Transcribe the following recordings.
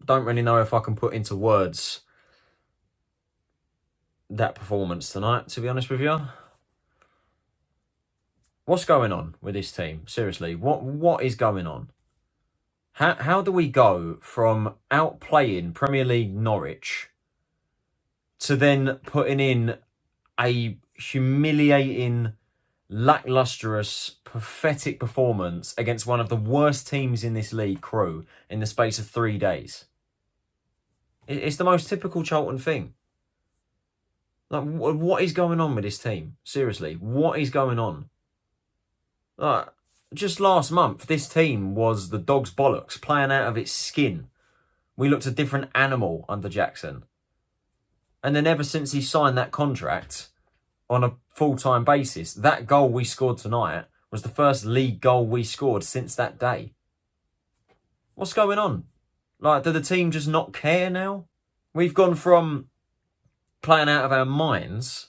don't really know if I can put into words that performance tonight, to be honest with you. What's going on with this team? Seriously, what is going on? How do we go from outplaying Premier League Norwich to then putting in a humiliating, lacklustrous, pathetic performance against one of the worst teams in this league, Crewe, in the space of 3 days? It's the most typical Charlton thing. Like, what is going on with this team? Seriously, what is going on? Like, just last month, this team was the dog's bollocks, playing out of its skin. We looked a different animal under Jackson. And then ever since he signed that contract on a full-time basis, that goal we scored tonight was the first league goal we scored since that day. What's going on? Like, do the team just not care now? We've gone from playing out of our minds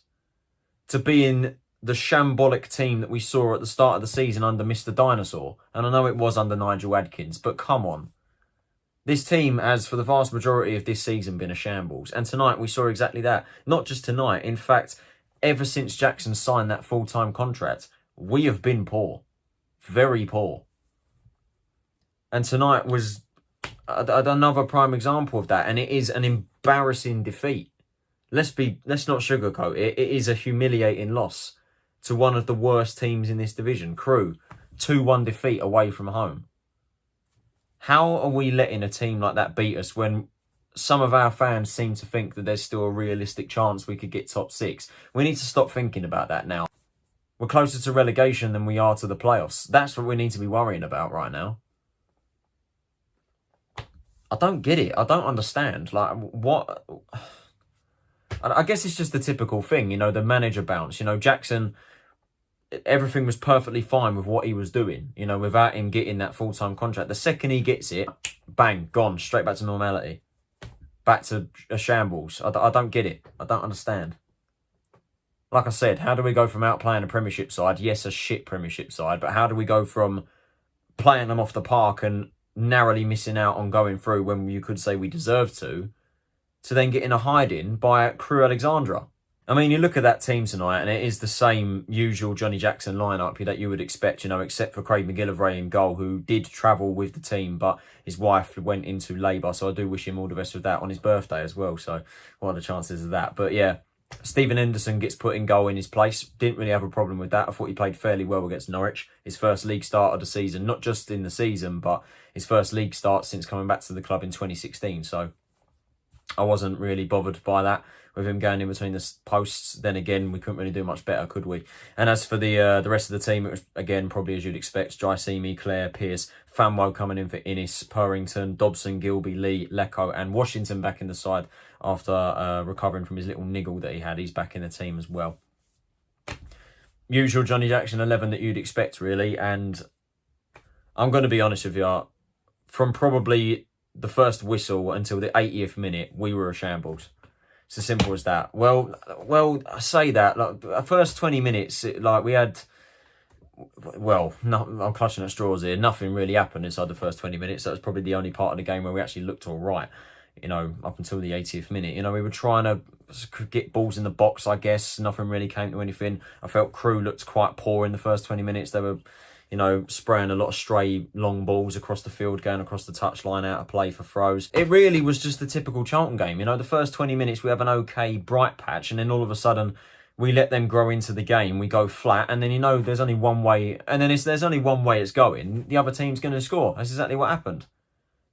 to being the shambolic team that we saw at the start of the season under Mr. Dinosaur. And I know it was under Nigel Adkins, but come on. This team has, for the vast majority of this season, been a shambles. And tonight we saw exactly that. Not just tonight. In fact, ever since Jackson signed that full-time contract, we have been poor. Very poor. And tonight was another prime example of that. And it is an embarrassing defeat. Let's not sugarcoat it. It is a humiliating loss to one of the worst teams in this division. Crewe, 2-1 defeat away from home. How are we letting a team like that beat us when some of our fans seem to think that there's still a realistic chance we could get top 6? We need to stop thinking about that now. We're closer to relegation than we are to the playoffs. That's what we need to be worrying about right now. I don't get it. I don't understand. Like, what? I guess it's just the typical thing, you know, the manager bounce. You know, Jackson, everything was perfectly fine with what he was doing, you know, without him getting that full-time contract. The second he gets it, bang, gone, straight back to normality. Back to a shambles. I don't get it. I don't understand. Like I said, how do we go from outplaying a Premiership side? Yes, a shit Premiership side, but how do we go from playing them off the park and narrowly missing out on going through when you could say we deserve to then getting a hiding by Crewe Alexandra? I mean, you look at that team tonight and it is the same usual Johnny Jackson lineup that you would expect, you know, except for Craig McGillivray in goal, who did travel with the team, but his wife went into labour, so I do wish him all the best with that on his birthday as well. So what are the chances of that? But yeah, Stephen Henderson gets put in goal in his place. Didn't really have a problem with that. I thought he played fairly well against Norwich. His first league start of the season, not just in the season, but his first league start since coming back to the club in 2016. So I wasn't really bothered by that, with him going in between the posts. Then again, we couldn't really do much better, could we? And as for the rest of the team, it was, again, probably as you'd expect. Jaiyesimi, Clare, Pearce, Famewo coming in for Innis, Purrington, Dobson, Gilbey, Lee, Leko and Washington back in the side after recovering from his little niggle that he had. He's back in the team as well. Usual Johnny Jackson 11 that you'd expect, really. And I'm going to be honest with you, from probably the first whistle until the 80th minute, we were a shambles. It's as simple as that. Well, I say that. Like, the first 20 minutes, like, we had... Well, no, I'm clutching at straws here. Nothing really happened inside the first 20 minutes. That was probably the only part of the game where we actually looked all right, you know, up until the 80th minute. You know, we were trying to get balls in the box, I guess. Nothing really came to anything. I felt Crewe looked quite poor in the first 20 minutes. They were, you know, spraying a lot of stray long balls across the field, going across the touchline out of play for throws. It really was just the typical Charlton game. You know, the first 20 minutes we have an okay bright patch, and then all of a sudden we let them grow into the game. We go flat, and then, you know, there's only one way, and then there's only one way it's going. The other team's going to score. That's exactly what happened.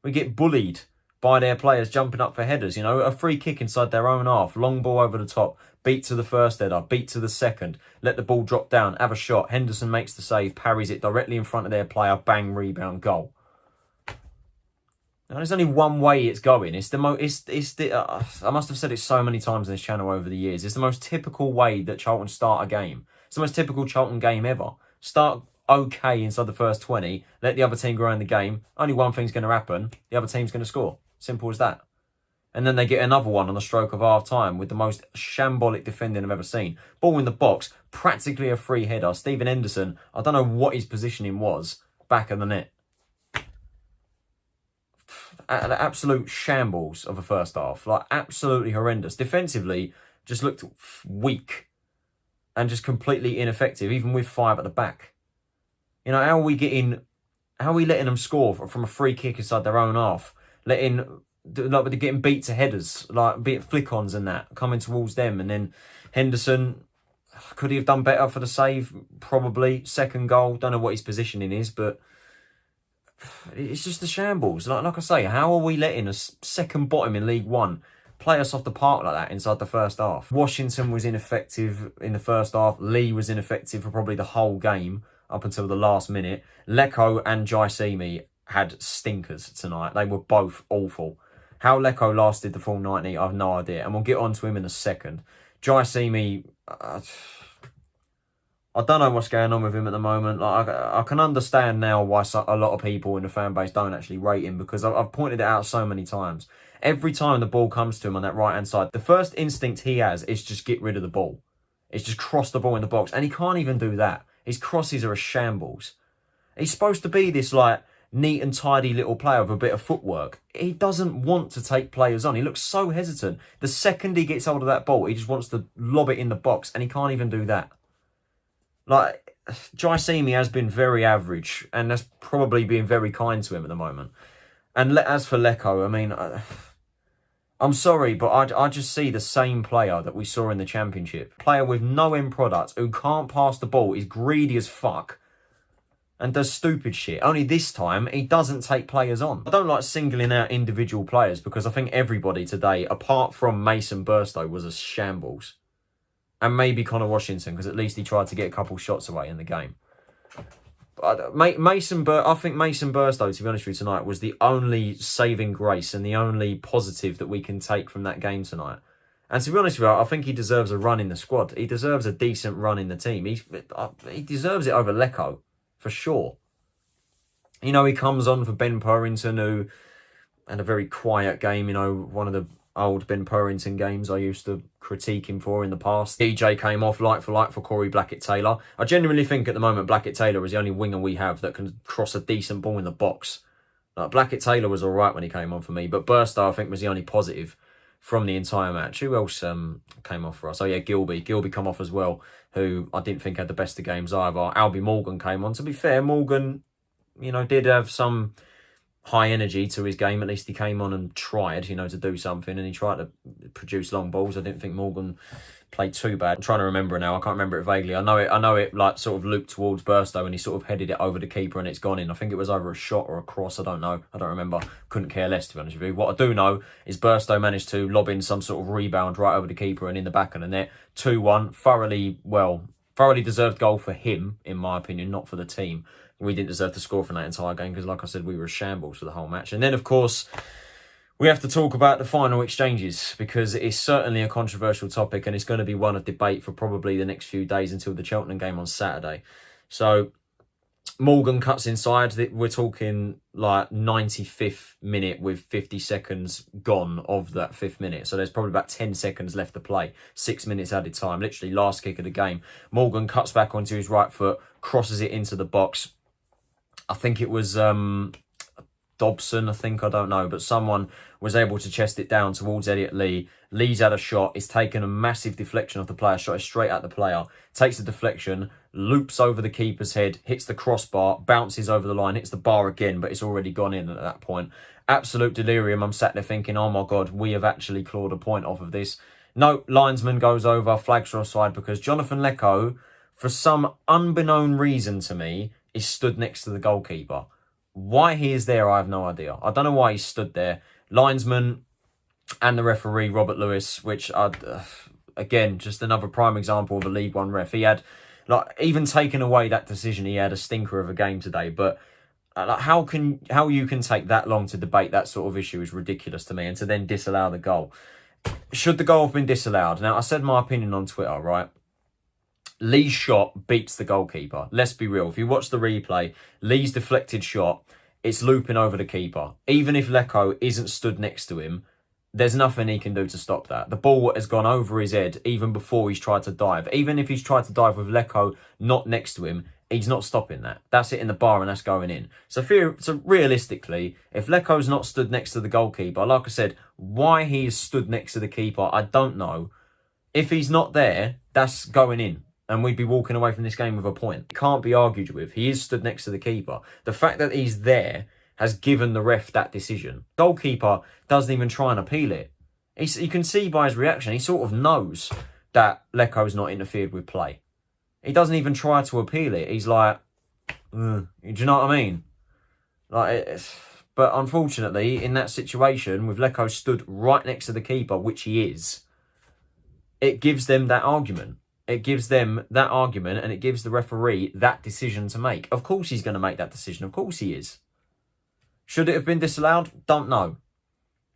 We get bullied by their players jumping up for headers. You know, a free kick inside their own half, long ball over the top, beat to the first header, beat to the second, let the ball drop down, have a shot. Henderson makes the save, parries it directly in front of their player, bang, rebound, goal. Now, there's only one way it's going. It's the I must have said it so many times on this channel over the years. It's the most typical way that Charlton start a game. It's the most typical Charlton game ever. Start okay inside the first 20, let the other team grow in the game. Only one thing's going to happen. The other team's going to score. Simple as that. And then they get another one on the stroke of half-time with the most shambolic defending I've ever seen. Ball in the box, practically a free header. Stephen Henderson, I don't know what his positioning was, back of the net. an absolute shambles of a first half. Like, absolutely horrendous. Defensively, just looked weak and just completely ineffective, even with 5 at the back. You know, how are we letting them score from a free kick inside their own half? Getting beat to headers, like be it flick-ons and that, coming towards them. And then Henderson, could he have done better for the save? Probably. Second goal, don't know what his positioning is, but it's just a shambles. Like I say, how are we letting a second bottom in League One play us off the park like that inside the first half? Washington was ineffective in the first half. Lee was ineffective for probably the whole game up until the last minute. Leko and Jaiyesimi had stinkers tonight. They were both awful. How Leko lasted the full 90, I have no idea. And we'll get on to him in a second. Jaiyesimi, I don't know what's going on with him at the moment. Like, I can understand now why a lot of people in the fan base don't actually rate him, because I've pointed it out so many times. Every time the ball comes to him on that right-hand side, the first instinct he has is just get rid of the ball. It's just cross the ball in the box. And he can't even do that. His crosses are a shambles. He's supposed to be this, like, neat and tidy little player with a bit of footwork. He doesn't want to take players on. He looks so hesitant. The second he gets hold of that ball, he just wants to lob it in the box, and he can't even do that. Like, Jaiyesimi has been very average, and that's probably being very kind to him at the moment. And as for Leko, I mean, I'm sorry, but I just see the same player that we saw in the Championship. Player with no end product, who can't pass the ball, is greedy as fuck, and does stupid shit. Only this time, he doesn't take players on. I don't like singling out individual players, because I think everybody today, apart from Mason Burstow, was a shambles. And maybe Conor Washington, because at least he tried to get a couple shots away in the game. But I think Mason Burstow, to be honest with you, tonight was the only saving grace and the only positive that we can take from that game tonight. And to be honest with you, I think he deserves a run in the squad. He deserves a decent run in the team. He deserves it over Leko, for sure. You know, he comes on for Ben Purrington, who had a very quiet game. You know, one of the old Ben Purrington games I used to critique him for in the past. DJ came off like for Corey Blackett-Taylor. I genuinely think at the moment Blackett-Taylor is the only winger we have that can cross a decent ball in the box. Like, Blackett-Taylor was alright when he came on for me, but Burstow I think was the only positive from the entire match. Who else came off for us? Oh yeah, Gilbey. Gilbey come off as well, who I didn't think had the best of games either. Albie Morgan came on. To be fair, Morgan, you know, did have some high energy to his game. At least he came on and tried, you know, to do something, and he tried to produce long balls. I didn't think Morgan played too bad. I'm trying to remember now. I can't remember it vaguely. I know it like sort of looped towards Burstow and he sort of headed it over the keeper and it's gone in. I think it was either a shot or a cross. I don't know. I don't remember. Couldn't care less, to be honest with you. What I do know is Burstow managed to lob in some sort of rebound right over the keeper and in the back of the net. 2-1. Thoroughly deserved goal for him, in my opinion, not for the team. We didn't deserve to score from that entire game because, like I said, we were a shambles for the whole match. And then, of course, we have to talk about the final exchanges, because it's certainly a controversial topic and it's going to be one of debate for probably the next few days until the Charlton game on Saturday. So Morgan cuts inside. We're talking like 95th minute with 50 seconds gone of that 5th minute. So there's probably about 10 seconds left to play. 6 minutes added time. Literally last kick of the game. Morgan cuts back onto his right foot, crosses it into the box. I think it was Dobson, I don't know. But someone was able to chest it down towards Elliot Lee. Lee's had a shot. It's taken a massive deflection of the player. Shot it straight at the player. Takes the deflection, loops over the keeper's head, hits the crossbar, bounces over the line, hits the bar again, but it's already gone in at that point. Absolute delirium. I'm sat there thinking, oh my God, we have actually clawed a point off of this. No, linesman goes over, flags are offside, because Jonathan Leko, for some unbeknown reason to me, is stood next to the goalkeeper. Why he is there, I have no idea. I don't know why he stood there. Linesman and the referee, Robert Lewis, which again, just another prime example of a League One ref. He had, like, even taken away that decision, he had a stinker of a game today. But like, how you can take that long to debate that sort of issue is ridiculous to me, and to then disallow the goal. Should the goal have been disallowed? Now, I said my opinion on Twitter, right? Lee's shot beats the goalkeeper. Let's be real. If you watch the replay, Lee's deflected shot, it's looping over the keeper. Even if Leko isn't stood next to him, there's nothing he can do to stop that. The ball has gone over his head even before he's tried to dive. Even if he's tried to dive with Leko not next to him, He's not stopping that. That's it in the bar and that's going in. So realistically, if Leko's not stood next to the goalkeeper, like I said, why he's stood next to the keeper, I don't know. If he's not there, that's going in. And we'd be walking away from this game with a point. It can't be argued with. He is stood next to the keeper. The fact that he's there has given the ref that decision. Goalkeeper doesn't even try and appeal it. You can see by his reaction, he sort of knows that Leko's not interfered with play. He doesn't even try to appeal it. He's like, do you know what I mean? But unfortunately, in that situation, with Leko stood right next to the keeper, which he is, it gives them that argument. It gives them that argument and it gives the referee that decision to make. Of course he's going to make that decision. Of course he is. Should it have been disallowed? Don't know.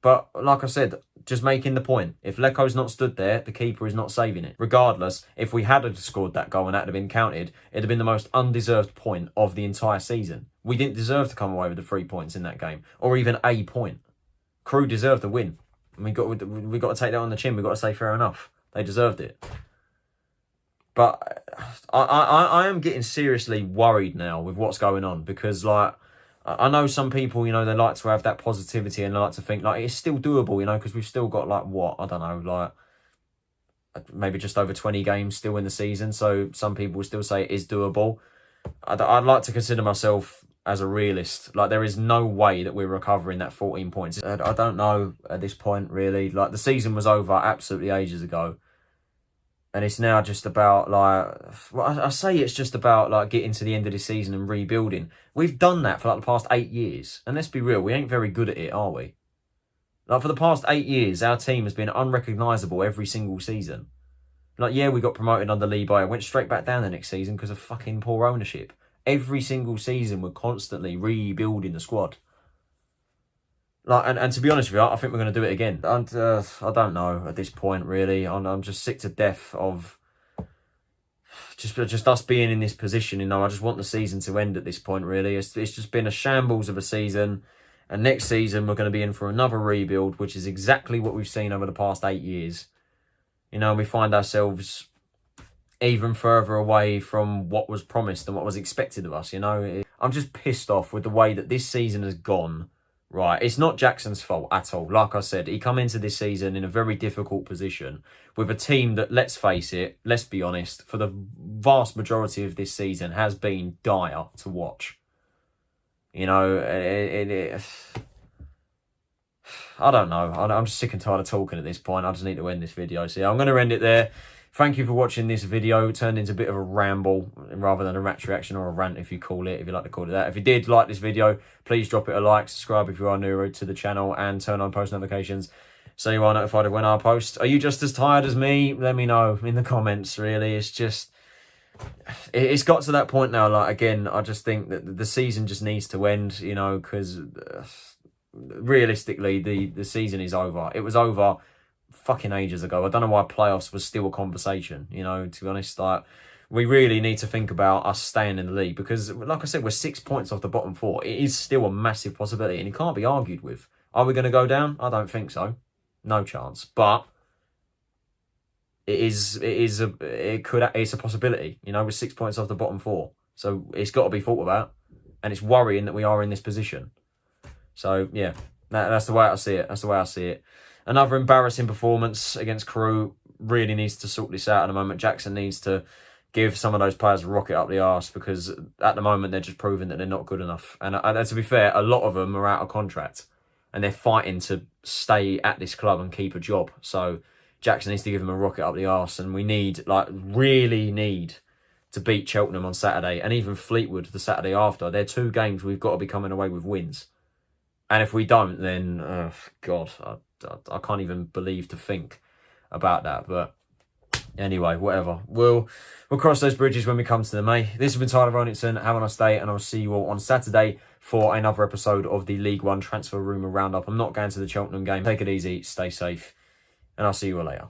But like I said, just making the point. If Leko's not stood there, the keeper is not saving it. Regardless, if we had scored that goal and that had been counted, it'd have been the most undeserved point of the entire season. We didn't deserve to come away with the 3 points in that game. Or even a point. Crewe deserved the win. And we got to take that on the chin. We've got to say fair enough. They deserved it. But I am getting seriously worried now with what's going on. Because, like, I know some people, you know, they like to have that positivity and they like to think, like, it's still doable, you know, because we've still got, like, what? I don't know, like, maybe just over 20 games still in the season. So some people will still say it is doable. I'd like to consider myself as a realist. Like, there is no way that we're recovering that 14 points. I don't know at this point, really. Like, the season was over absolutely ages ago. And it's now just about, like, well, I say it's just about, like, getting to the end of the season and rebuilding. We've done that for, like, the past 8 years. And let's be real, we ain't very good at it, are we? Like, for the past 8 years, our team has been unrecognisable every single season. Like, yeah, we got promoted under Lee by it, went straight back down the next season because of fucking poor ownership. Every single season, we're constantly rebuilding the squad. Like, and to be honest with you, I think we're going to do it again. And I don't know at this point, really. I'm just sick to death of just us being in this position. You know, I just want the season to end at this point, really. It's just been a shambles of a season. And next season, we're going to be in for another rebuild, which is exactly what we've seen over the past 8 years. You know, we find ourselves even further away from what was promised and what was expected of us, you know. I'm just pissed off with the way that this season has gone. Right, it's not Jackson's fault at all. Like I said, he come into this season in a very difficult position with a team that, let's face it, let's be honest, for the vast majority of this season has been dire to watch. You know, I don't know. I'm just sick and tired of talking at this point. I just need to end this video. So yeah, I'm going to end it there. Thank you for watching this video. It turned into a bit of a ramble rather than a rat's reaction, or a rant if you call it, if you like to call it that. If you did like this video, please drop it a like, subscribe if you are new to the channel, and turn on post notifications so you are notified of when I post. Are you just as tired as me? Let me know in the comments, really. It's just, it's got to that point now. Like, again, I just think that the season just needs to end, you know, because realistically, the season is over. It was over fucking ages ago. I don't know why playoffs was still a conversation, you know, to be honest. Like, we really need to think about us staying in the league because, like I said, we're 6 points off the bottom four. It is still a massive possibility and it can't be argued with. Are we going to go down? I don't think so. No chance. But it's a possibility. You know, we're 6 points off the bottom four. So it's got to be thought about. And it's worrying that we are in this position. So, yeah, that's the way I see it. That's the way I see it. Another embarrassing performance against Crewe. Really needs to sort this out at the moment. Jackson needs to give some of those players a rocket up the arse because at the moment they're just proving that they're not good enough. And to be fair, a lot of them are out of contract and they're fighting to stay at this club and keep a job. So Jackson needs to give them a rocket up the arse, and we need, like, really need to beat Cheltenham on Saturday and even Fleetwood the Saturday after. They're 2 games we've got to be coming away with wins. And if we don't, then, God, I can't even believe to think about that. But anyway, whatever. We'll cross those bridges when we come to them, eh? This has been Tyler Roningston. Have a nice day, and I'll see you all on Saturday for another episode of the League One Transfer Rumour Roundup. I'm not going to the Cheltenham game. Take it easy, stay safe, and I'll see you all later.